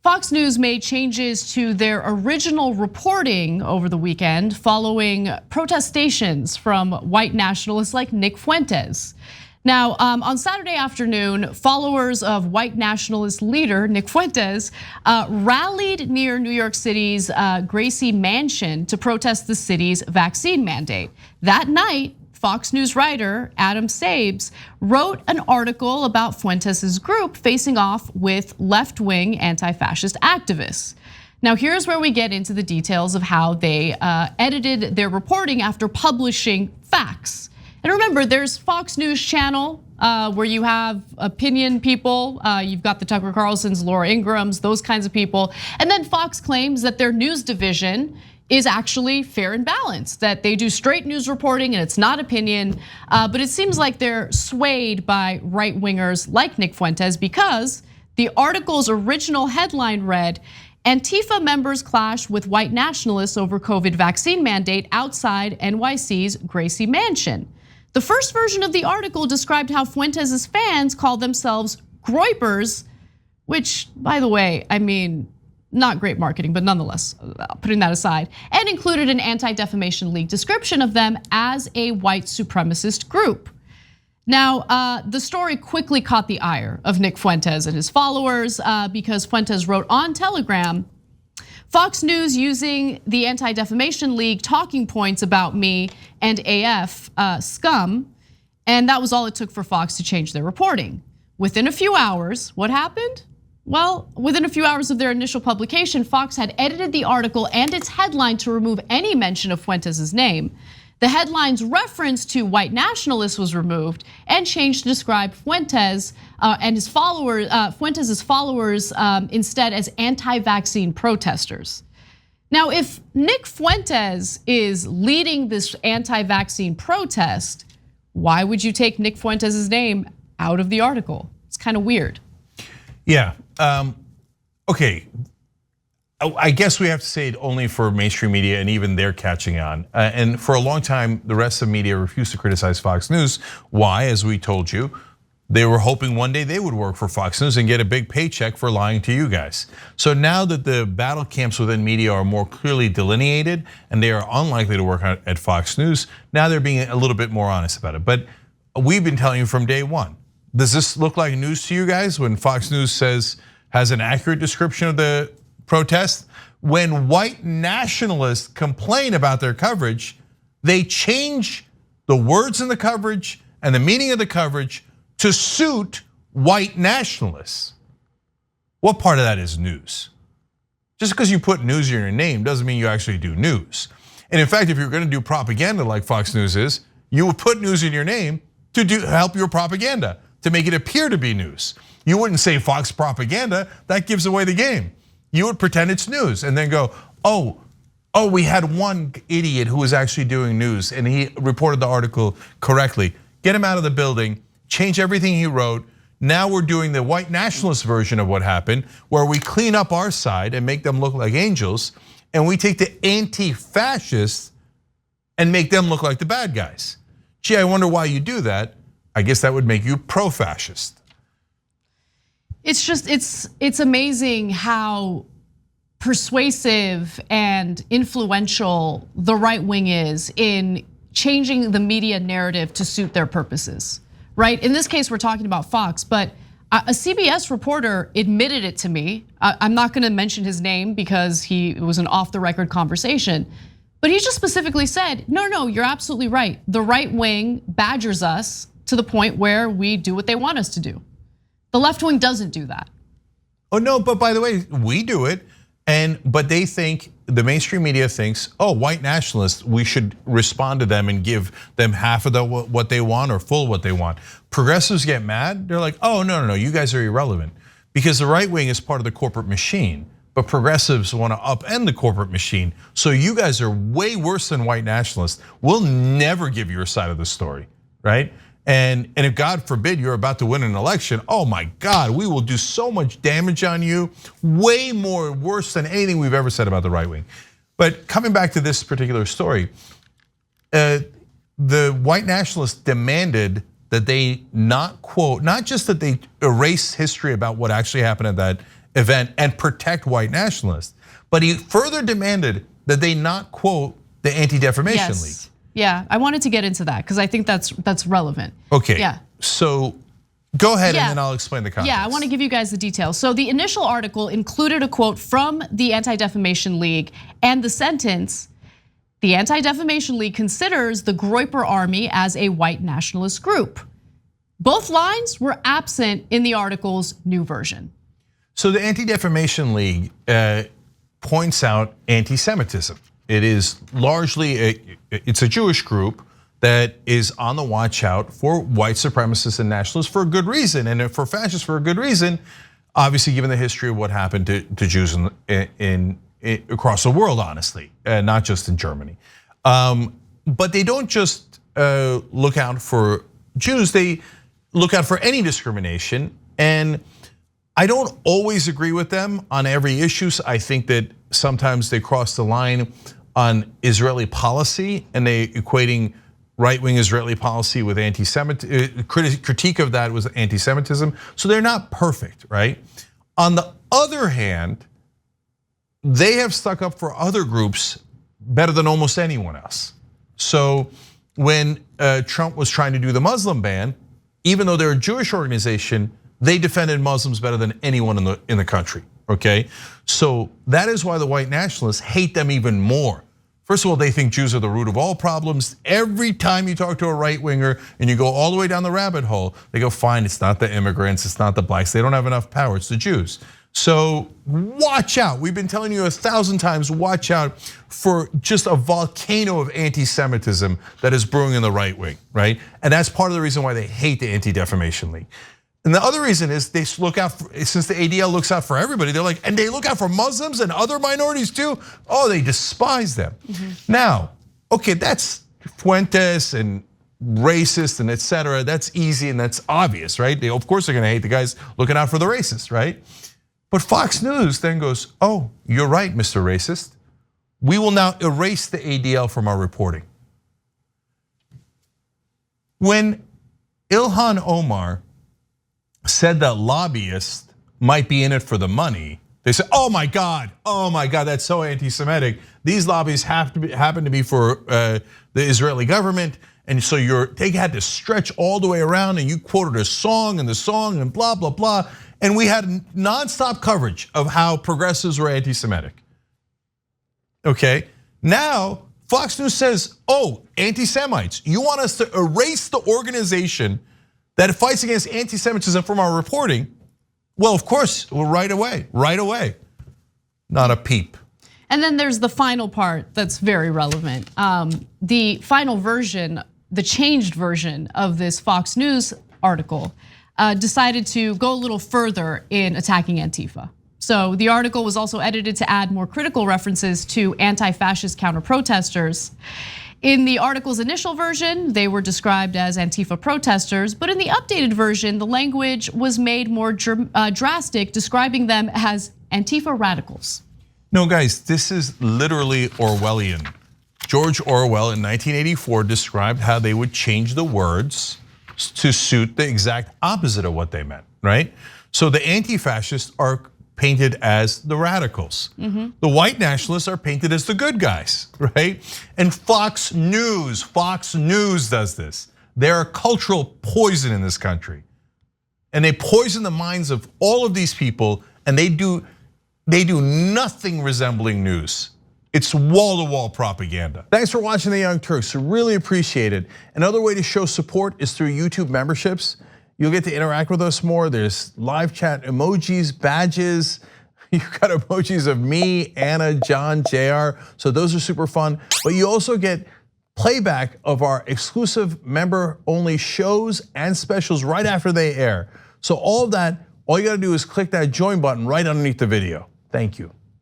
Fox News made changes to their original reporting over the weekend following protestations from white nationalists like Nick Fuentes. Now, on Saturday afternoon, followers of white nationalist leader Nick Fuentes rallied near New York City's Gracie mansion to protest the city's vaccine mandate. That night, Fox News writer Adam Sabes wrote an article about Fuentes' group facing off with left-wing anti-fascist activists. Now, here's where we get into the details of how they edited their reporting after publishing facts. And remember, there's Fox News channel where you have opinion people. You've got the Tucker Carlsons, Laura Ingrams, those kinds of people. And then Fox claims that their news division is actually fair and balanced, that they do straight news reporting and it's not opinion. But it seems like they're swayed by right-wingers like Nick Fuentes because the article's original headline read, Antifa members clash with white nationalists over COVID vaccine mandate outside NYC's Gracie mansion. The first version of the article described how Fuentes' fans call themselves groypers, which, by the way, I mean, not great marketing, but nonetheless, putting that aside, and included an Anti-Defamation League description of them as a white supremacist group. Now, the story quickly caught the ire of Nick Fuentes and his followers because Fuentes wrote on Telegram, Fox News using the Anti-Defamation League talking points about me and AF scum, and that was all it took for Fox to change their reporting. Within a few hours, what happened? Well, within a few hours of their initial publication, Fox had edited the article and its headline to remove any mention of Fuentes' name. The headline's reference to white nationalists was removed and changed to describe Fuentes and his followers, Fuentes' followers instead as anti-vaccine protesters. Now, if Nick Fuentes is leading this anti-vaccine protest, why would you take Nick Fuentes' name out of the article? It's kind of weird. Yeah, okay. I guess we have to say it only for mainstream media and even they're catching on. And for a long time, the rest of media refused to criticize Fox News. Why? As we told you, they were hoping one day they would work for Fox News and get a big paycheck for lying to you guys. So now that the battle camps within media are more clearly delineated and they are unlikely to work at Fox News, now they're being a little bit more honest about it. But we've been telling you from day one, does this look like news to you guys when Fox News has an accurate description of the protest? When white nationalists complain about their coverage, they change the words in the coverage and the meaning of the coverage to suit white nationalists. What part of that is news? Just because you put news in your name doesn't mean you actually do news. And in fact, if you're going to do propaganda like Fox News is, you would put news in your name to help your propaganda, to make it appear to be news. You wouldn't say Fox propaganda, that gives away the game. You would pretend it's news and then go, oh, we had one idiot who was actually doing news and he reported the article correctly. Get him out of the building, change everything he wrote. Now we're doing the white nationalist version of what happened, where we clean up our side and make them look like angels, and we take the anti-fascists and make them look like the bad guys. Gee, I wonder why you do that. I guess that would make you pro-fascist. It's just, it's amazing how persuasive and influential the right wing is in changing the media narrative to suit their purposes, right? In this case, we're talking about Fox, but a CBS reporter admitted it to me. I'm not gonna mention his name because it was an off the record conversation, but he just specifically said, no, you're absolutely right. The right wing badgers us to the point where we do what they want us to do. The left wing doesn't do that. Oh no, but by the way, we do it. But they think, the mainstream media thinks, white nationalists, we should respond to them and give them half of what they want or full what they want. Progressives get mad, they're like, no, you guys are irrelevant. Because the right wing is part of the corporate machine, but progressives want to upend the corporate machine. So you guys are way worse than white nationalists. We'll never give your side of the story, right? And if God forbid you're about to win an election, oh my God, we will do so much damage on you, way more worse than anything we've ever said about the right wing. But coming back to this particular story, the white nationalists demanded that they not just that they erase history about what actually happened at that event and protect white nationalists. But he further demanded that they not quote the Anti-Defamation League. Yeah, I wanted to get into that because I think that's relevant. Okay. Yeah. So go ahead and then I'll explain the context. Yeah, I want to give you guys the details. So the initial article included a quote from the Anti-Defamation League and the sentence, "The Anti-Defamation League considers the Groyper Army as a white nationalist group." Both lines were absent in the article's new version. So the Anti-Defamation League points out anti-Semitism. It is largely, it's a Jewish group that is on the watch out for white supremacists and nationalists for a good reason, and for fascists for a good reason, obviously given the history of what happened to Jews across the world, honestly, not just in Germany. But they don't just look out for Jews, they look out for any discrimination. And I don't always agree with them on every issue. I think that sometimes they cross the line on Israeli policy and they equating right-wing Israeli policy with anti-Semitism, critique of that was anti-Semitism. So they're not perfect, right? On the other hand, they have stuck up for other groups better than almost anyone else. So when Trump was trying to do the Muslim ban, even though they're a Jewish organization, they defended Muslims better than anyone in the country, okay? So that is why the white nationalists hate them even more. First of all, they think Jews are the root of all problems. Every time you talk to a right winger and you go all the way down the rabbit hole, they go, fine, it's not the immigrants, it's not the blacks, they don't have enough power, it's the Jews. So watch out, we've been telling you 1,000 times, watch out for just a volcano of anti-Semitism that is brewing in the right wing, right? And that's part of the reason why they hate the Anti-Defamation League. And the other reason is they look out, since the ADL looks out for everybody, they're like, and they look out for Muslims and other minorities too. Oh, they despise them. Now, okay, that's Fuentes and racist and etc. That's easy and that's obvious, right? Of course they're gonna hate the guys looking out for the racists, right? But Fox News then goes, oh, you're right, Mr. Racist. We will now erase the ADL from our reporting. When Ilhan Omar said that lobbyists might be in it for the money, they said, oh my God, that's so anti-Semitic. These lobbyists happen to be for the Israeli government, and so they had to stretch all the way around, and you quoted a song and blah, blah, blah. And we had nonstop coverage of how progressives were anti-Semitic. Okay, now Fox News says, oh, anti-Semites, you want us to erase the organization that fights against anti-Semitism from our reporting? Well, of course, right away. Not a peep. And then there's the final part that's very relevant. The final version, the changed version of this Fox News article decided to go a little further in attacking Antifa. So the article was also edited to add more critical references to anti-fascist counter-protesters. In the article's initial version, they were described as Antifa protesters, but in the updated version, the language was made more drastic, describing them as Antifa radicals. No, guys, this is literally Orwellian. George Orwell in 1984 described how they would change the words to suit the exact opposite of what they meant, right? So the anti-fascists are painted as the radicals. The white nationalists are painted as the good guys, right? And Fox News does this. They're a cultural poison in this country. And they poison the minds of all of these people, and they do nothing resembling news. It's wall-to-wall propaganda. Thanks for watching The Young Turks, really appreciate it. Another way to show support is through YouTube memberships. You'll get to interact with us more. There's live chat emojis, badges. You've got emojis of me, Anna, John, JR. So those are super fun. But you also get playback of our exclusive member-only shows and specials right after they air. So all of that, all you gotta do is click that join button right underneath the video. Thank you.